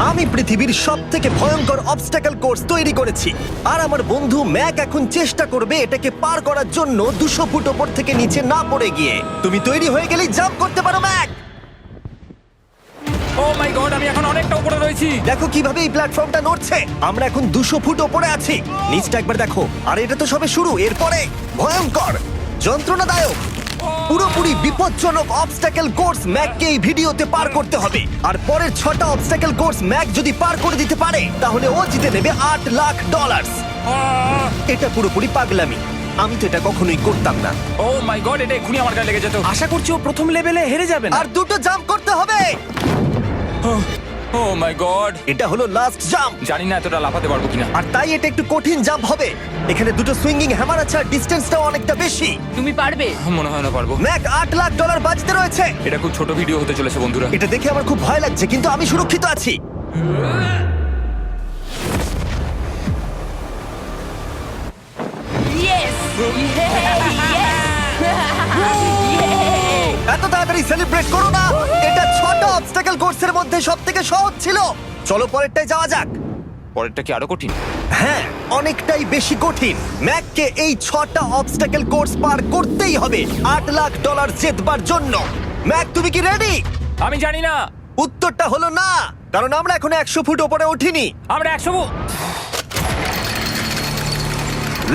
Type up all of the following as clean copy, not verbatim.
আমি পৃথিবীর সবথেকে ভয়ঙ্কর অবস্টাকেল কোর্স তৈরি করেছি, আর আমার বন্ধু ম্যাক এখন চেষ্টা করবে এটাকে পার করার জন্য 200 ফুট ওপর থেকে নিচে না পড়ে গিয়ে। তুমি তৈরি হয়ে গেলেই জাম্প করতে পারো ম্যাক। ও মাই গড, আমি এখন অনেকটা উপরে রয়েছি। দেখো কিভাবে এই প্ল্যাটফর্মটা নড়ছে। আমরা এখন 200 ফুট ওপরে আছি। নিচটা একবার দেখো। আর এটা তো সবে শুরু, এরপরে ভয়ঙ্কর, যন্ত্রণাদায়ক, পুরোপুরি বিপজ্জনক অবস্টাকেল কোর্স ম্যাককে এই ভিডিওতে পার করতে হবে। আর পরের 6টা অবস্টাকেল কোর্স ম্যাক যদি পার করে দিতে পারে তাহলে ও জিতে নেবে $8 লাখ। এটা পুরোপুরি পাগলামি, আমি তো এটা কখনোই করতাম না। ও মাই গড, এটা এক্ষুনি আমার গায়ে লেগে যেত। আশা করছি ও প্রথম লেভেলে হেরে যাবে না। আর 2টো জাম্প করতে হবে। ও মাই গড, এটা হলো লাস্ট জাম্প, জানি না এতটা লাফাতে পারবো কিনা। আর তাই এটা একটু কঠিন জাম্প হবে। এখানে 2টো সুইঙ্গিং হ্যামার আছে আর ডিসটেন্সটাও অনেকটা বেশি। তুমি পারবে। মনে হয় না পারবো। ম্যাক $8 লাখ বাজিতে রয়েছে। এটা খুব ছোট ভিডিও হতে চলেছে বন্ধুরা। এটা দেখে আমার খুব ভয় লাগছে, কিন্তু আমি সুরক্ষিত আছি। ইয়েস এত তাড়াতাড়ি সেলিব্রেট করো না। এটা 6টা অবস্টাকেল কোর্সের মধ্যে সবথেকে সহজ ছিল। চলো পরেরটায় যাওয়া যাক। পরেরটা কি আরো কঠিন? হ্যাঁ, অনেকটাই বেশি কঠিন। ম্যাককে এই 6টা অবস্টাকেল কোর্স পার করতেই হবে $8 লাখ জেতবার জন্য। ম্যাক, তুমি কি রেডি? আমি জানি না। উত্তরটা হলো না, কারণ আমরা এখন 100 ফুট উপরে উঠিনি। আমরা 100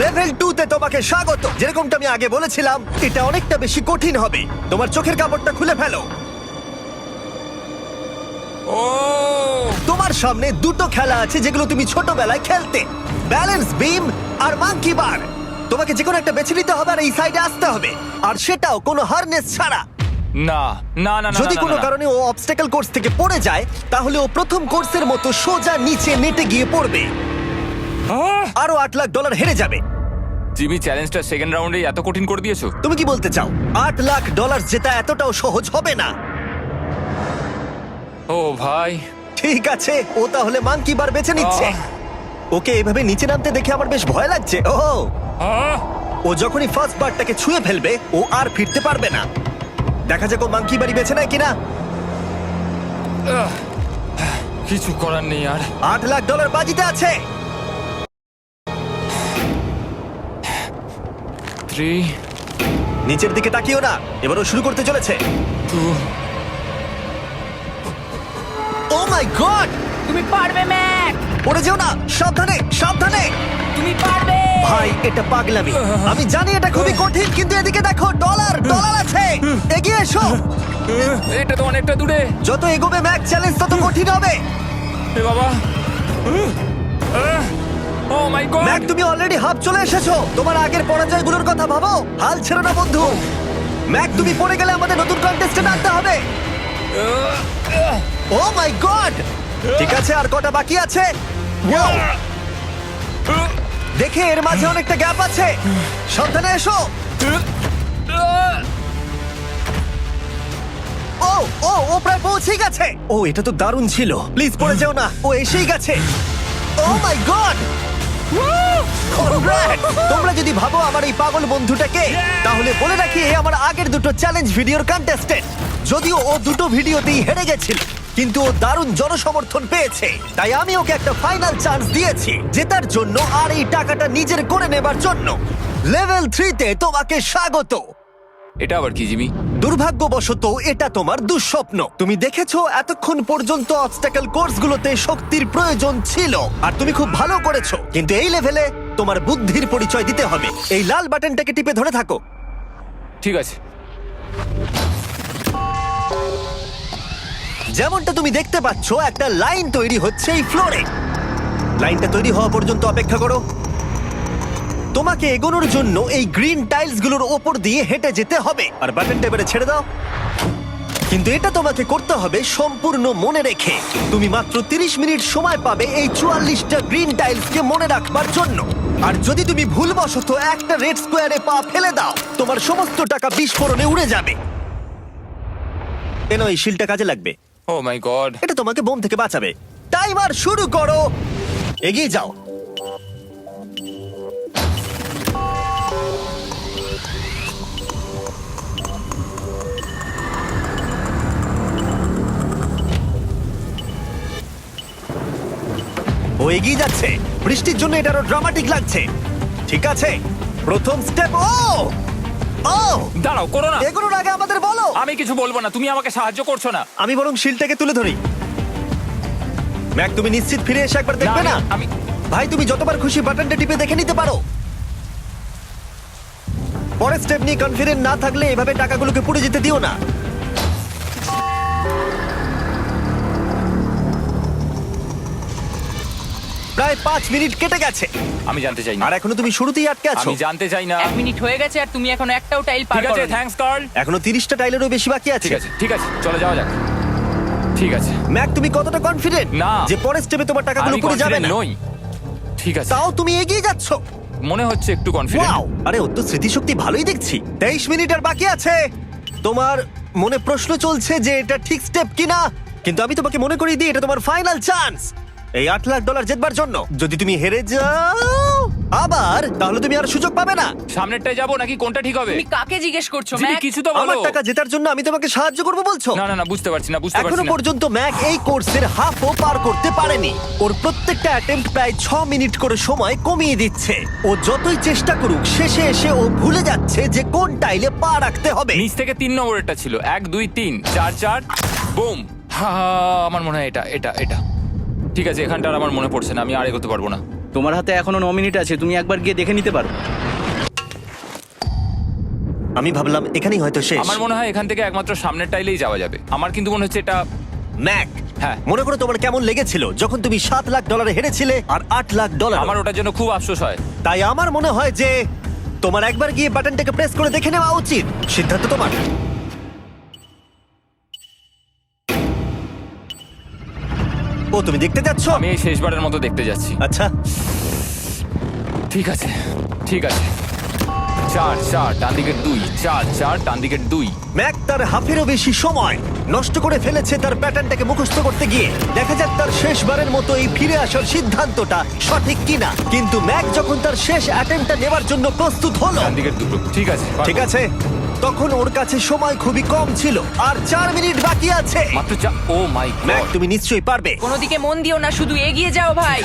লেভেল 2 তে তোমাকে স্বাগত। যেরকমটা আমি আগে বলেছিলাম, এটা অনেকটা বেশি কঠিন হবে। তোমার চোখের কাপড়টা খুলে ফেলো। ও তোমার সামনে 2টো খেলা আছে যেগুলো তুমি ছোটবেলায় খেলতে, ব্যালেন্স বিম আর মাঙ্কি বার। তোমাকে যে কোনো একটা বেছে নিতে হবে আর এই সাইডে আসতে হবে, আর সেটাও কোনো হারনেস ছাড়া। না না না না, যদি না, কোনো না, না। কারণে ও অবস্টাকেল কোর্স থেকে পড়ে যায় তাহলে ও প্রথম কোর্সের মতো সোজা নিচে নেটে গিয়ে পড়বে, আহ! আরো $8 লাখ হেরে যাবে। জিমি, চ্যালেঞ্জটা সেকেন্ড রাউন্ডে এত কঠিন করে দিয়েছো। তুমি কি বলতে চাও $8 লাখ জেতা এতটাও সহজ হবে না? ও ভাই, ঠিক আছে, ও তাহলে মাঙ্কি বার বেছে নিচ্ছে। ওকে এভাবে নিচে নামতে দেখে আমার বেশ ভয় লাগছে। ও আহ! ও যখনই ফার্স্ট বারটাকে ছুঁয়ে ফেলবে ও আর ফিরতে পারবে না। দেখা যাক ও মাঙ্কি বাড়ি বেছে নেয় কিনা। আহ! কিছু করার নেই আর। $8 লাখ বাজিতে আছে। 3 নিচের দিকে তাকিও না, এবারও শুরু করতে চলেছে। 2 ও মাই গড, তুমি পারবে ম্যাক। পড়ে যেও না, সাবধানে সাবধানে। তুমি পারবে। ভাই, এটা পাগলামি। আমি জানি এটা খুবই কঠিন, কিন্তু এদিকে দেখো, ডলার আছে। এগিয়ে এসো। এটা তো অনেকটা দূরে। যত এগোবে ম্যাক চ্যালেঞ্জ তত কঠিন হবে। এ বাবা, ও মাই গড। ম্যাক, তুমি অলরেডি হাফ চলে এসেছো। তোমার আগের পরাজয়গুলোর কথা ভাবো, হাল ছেড়ো না বন্ধু। ম্যাক, তুমি পড়ে গেলে আমাদের নতুন কন্টেস্টেন্ট আনতে হবে। ও মাই গড, ঠিক আছে, আর কটা বাকি আছে? Wow! দেখে এর মাঝে অনেকটা গ্যাপ আছে। সাবধানে এসো। ও ও ও প্রায় পৌঁছে গেছে। ও, এটা তো দারুণ ছিল। প্লিজ পড়ে যেও না, ও এসেই গেছে। ও মাই গড, তোমরা যদি ভাবো আমার এই পাগল বন্ধুটাকে, তাহলে বলে রাখি এ আমার আগের 2টো চ্যালেঞ্জ ভিডিওর কন্টেস্টেন্ট। যদিও ও 2টো ভিডিওতেই হেরে গেছিল, কিন্তু ও দারুণ জনসমর্থন পেয়েছে, তাই আমি ওকে একটা ফাইনাল চান্স দিয়েছি জেতার জন্য আর এই টাকাটা নিজের করে নেবার জন্য। লেভেল 3 তে তোমাকে স্বাগত। এটা আবার কি জিমি? দুর্ভাগ্যবশত এটা তোমার দুঃস্বপ্ন। তুমি দেখেছো এতক্ষণ পর্যন্ত অবস্টাকেল কোর্সগুলোতে শক্তির প্রয়োজন ছিল, আর তুমি খুব ভালো করেছো, কিন্তু এই লেভেলে তোমার বুদ্ধির পরিচয় দিতে হবে। এই লাল বাটনটাকে টিপে ধরে থাকো। ঠিক আছে। যেমনটা তুমি দেখতে পাচ্ছ, একটা লাইন তৈরি হচ্ছে এই ফ্লোরে। লাইনটা তৈরি হওয়া পর্যন্ত অপেক্ষা করো। তোমাকে এগোনোর জন্য এই গ্রিন টাইলসগুলোর ওপর দিয়ে হেঁটে যেতে হবে, আর বাটনটা এবারে ছেড়ে দাও। কিন্তু এটা তোমাকে করতে হবে সম্পূর্ণ মনে রেখে। তুমি মাত্র 30 মিনিট সময় পাবে এই 44টা গ্রিন টাইলসকে মনে রাখবার জন্য। আর যদি তুমি ভুলবশত একটা রেড স্কোয়ারে পা ফেলে দাও, তোমার সমস্ত টাকা বিস্ফোরণে উড়ে যাবে। এই শিলটা কাজে লাগবে। ও মাই গড। এটা তোমাকে বোম থেকে বাঁচাবে। টাইমার শুরু করো, এগিয়ে যাও। ও এগিয়ে যাচ্ছে। বৃষ্টির জন্য এটা আরো ড্রামাটিক লাগছে। ঠিক আছে, প্রথম স্টেপ। ও ও দাঁড়াও, করো না। এগুলোর আগে আমাদের বলো। আমি কিছু বলবো না, তুমি আমাকে সাহায্য করছো না। আমি বরং শিলটাকে তুলে ধরি। ম্যাক, তুমি নিশ্চিত ফিরে এসে একবার দেখবে না? আমি ভাই, তুমি যতবার খুশি বাটনটা টিপে দেখে নিতে পারো। পরের স্টেপ নিয়ে কনফিডেন্ট না থাকলে এভাবে টাকাগুলোকে পুড়ে যেতে দিও না। প্রায় 5 মিনিট কেটে গেছে আমি জানতে চাই না। আর এখনো তুমি শুরুতেই আটকে আছো। আমি জানতে চাই না। 1 মিনিট হয়ে গেছে আর তুমি এখন একটাও টাইল পার ঠিক আছে, করোনি। Thanks Carl. এখনো 30টা টাইলেরও বেশি বাকি আছে। ঠিক আছে, ঠিক আছে, চলে যাওয়া যাক। ঠিক আছে, ম্যাক, তুমি কতটা কনফিডেন্ট না। যে পরের স্টেপে তোমার টাকাগুলো আমি পুড়ে যাবে confident না? নই। ঠিক আছে, তাও তুমি এগিয়ে যাচ্ছ। মনে হচ্ছে একটু কনফিডেন্ট। ওয়াও! আরে ওর তো স্মৃতিশক্তি ভালোই দেখছি। 23 মিনিট আর বাকি আছে। তোমার মনে প্রশ্ন চলছে যে এটা ঠিক স্টেপ কিনা, কিন্তু আমি তোমাকে মনে করিয়ে দিই এটা তোমার ফাইনাল চান্স এই $8 লাখ জেতবার জন্য। যদি তুমি হেরে যাও আবার, তাহলে তুমি আর সুযোগ পাবে না। সামনেরটায় যাবো নাকি কোনটা ঠিক হবে? তুমি কাকে জিজ্ঞেস করছো জিমি, ম্যাক? কিছু তো আমার বলো। টাকা জেতার জন্য আমি তোমাকে সাহায্য করবো বলছো? না না না, বুঝতে পারছি না, বুঝতে এখনো পারছি না। পর্যন্ত ম্যাক এই কোর্সের হাফও পার করতে পারেনি। ওর প্রত্যেকটা অ্যাটেম্প্ট প্রায় 6 মিনিট করে সময় কমিয়ে দিচ্ছে। ও যতই চেষ্টা করুক, শেষে এসে ও ভুলে যাচ্ছে যে কোন টাইলে পা রাখতে হবে। নিচ থেকে 3 নম্বরেরটা ছিল 1 2 3 4 4 বুম। আমার মনে হয় এটা এটা এটা ঠিক আছে। এখানটা আর আমার মনে পড়ছে না, আমি আর এগোতে পারবো না। তোমার হাতে এখনো 9 মিনিট আছে, তুমি একবার গিয়ে দেখে নিতে পারো। আমি ভাবলাম এখানেই হয়তো শেষ। আমার মনে হয় এখান থেকে একমাত্র সামনের টাইলেই যাওয়া যাবে। আমার কিন্তু মনে হচ্ছে এটা। ম্যাক, হ্যাঁ। মনে করো তোমার কেমন লেগেছিল যখন তুমি $7 লাখ হেরেছিলে আর $8 লাখ। আমার ওটার জন্য খুব আফসোস হয়। তাই আমার মনে হয় যে তোমার একবার গিয়ে বাটনটাকে প্রেস করে দেখে নেওয়া উচিত। সিদ্ধান্ত তোমার। ও, তুমি দেখতে যাচ্ছ? আমি এই শেষবারের মতো দেখতে যাচ্ছি। আচ্ছা, ঠিক আছে, ঠিক আছে। 4 4 ডান দিকের 2, 4 4 ডান দিকের 2। ম্যাক তার হাফেরও বেশি সময় নষ্ট করে ফেলেছে তার প্যাটার্নটাকে মুখস্থ করতে গিয়ে। দেখা যাক তার শেষবারের মতো এই ফিরে আসার সিদ্ধান্তটা সঠিক কিনা। কিন্তু ম্যাক যখন তার শেষ অ্যাটেম্পটা নেবার জন্য প্রস্তুত হলো, ডান দিকের 2। ঠিক আছে, ঠিক আছে, তখন ওর কাছে সময় খুবই কম ছিল আর 4 মিনিট বাকি আছে। মাত্র 4। ও মাই ম্যাক, গড। তুমি নিশ্চয়ই পারবে। কোনো দিকে মন দিও না, শুধু এগিয়ে যাও ভাই।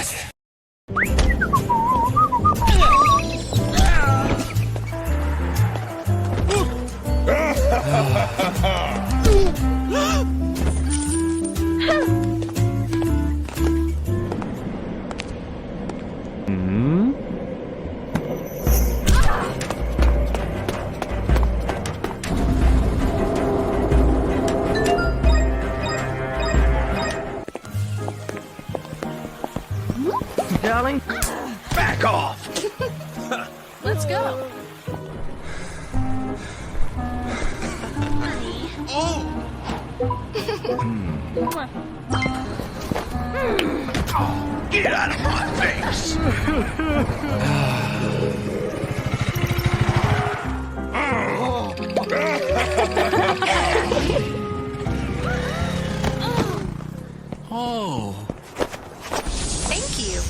Let's go. Thank you.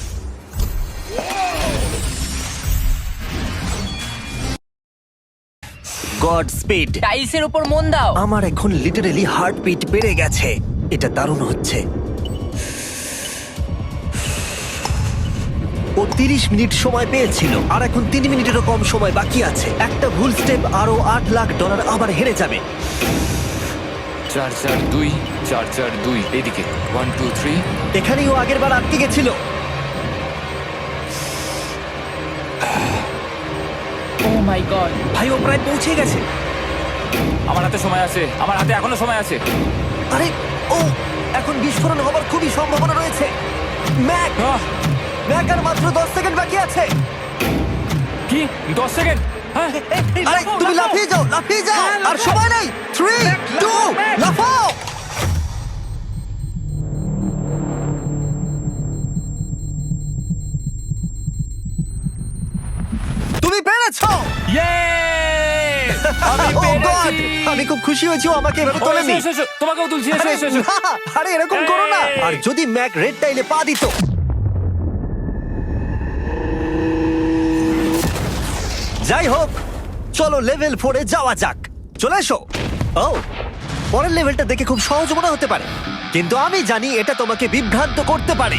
God speed. টাইলসের উপর মন দাও। আমার এখন লিটারালি হার্টবিট বেড়ে গেছে। এটা দারুণ হচ্ছে। ও 30 মিনিট সময় পেয়েছিল আর এখন 3 মিনিটেরও কম সময় বাকি আছে। একটা ভুল স্টেপ আরো $8 লাখ আবার হেরে যাবে। 4 4 2 4 4 2 এদিকে 1 2 3। এখানেই ও আগের বার আটকে গেছিল। ও মাই গড। ভাই, ও প্রায় পৌঁছে গেছে। আমার হাতে সময় আছে, আমার হাতে এখনো সময় আছে। আরে, ও এখন বিস্ফোরণ হবার খুবই সম্ভাবনা রয়েছে। ম্যাক, আহ, ম্যাক আর মাত্র 10 সেকেন্ড বাকি আছে। কি 10 সেকেন্ড? হ্যাঁ, আরে তুমি লাফিয়ে যাও, লাফিয়ে যাও। আর সময় নেই। 3 2 লাফাও। তুমি পেরেছো। Yay! আমি Oh God! পেরেছি। আমি খুব খুশি হয়েছি ও আমাকে এভাবে ও, এসো, তোলেনি। এসো, এসো, তোমাকেও তুলছি। এসো, আরে এসো, এসো। না, আরে এরকম করো না। এই। আর যদি ম্যাক রেড টাইলে পা দিত। যাই হোক, চলো লেভেল 4 এ যাওয়া যাক। চলে এসো। ও, পরের লেভেলটা দেখে খুব সহজ মনে হতে পারে, কিন্তু আমি জানি এটা তোমাকে বিভ্রান্ত করতে পারে।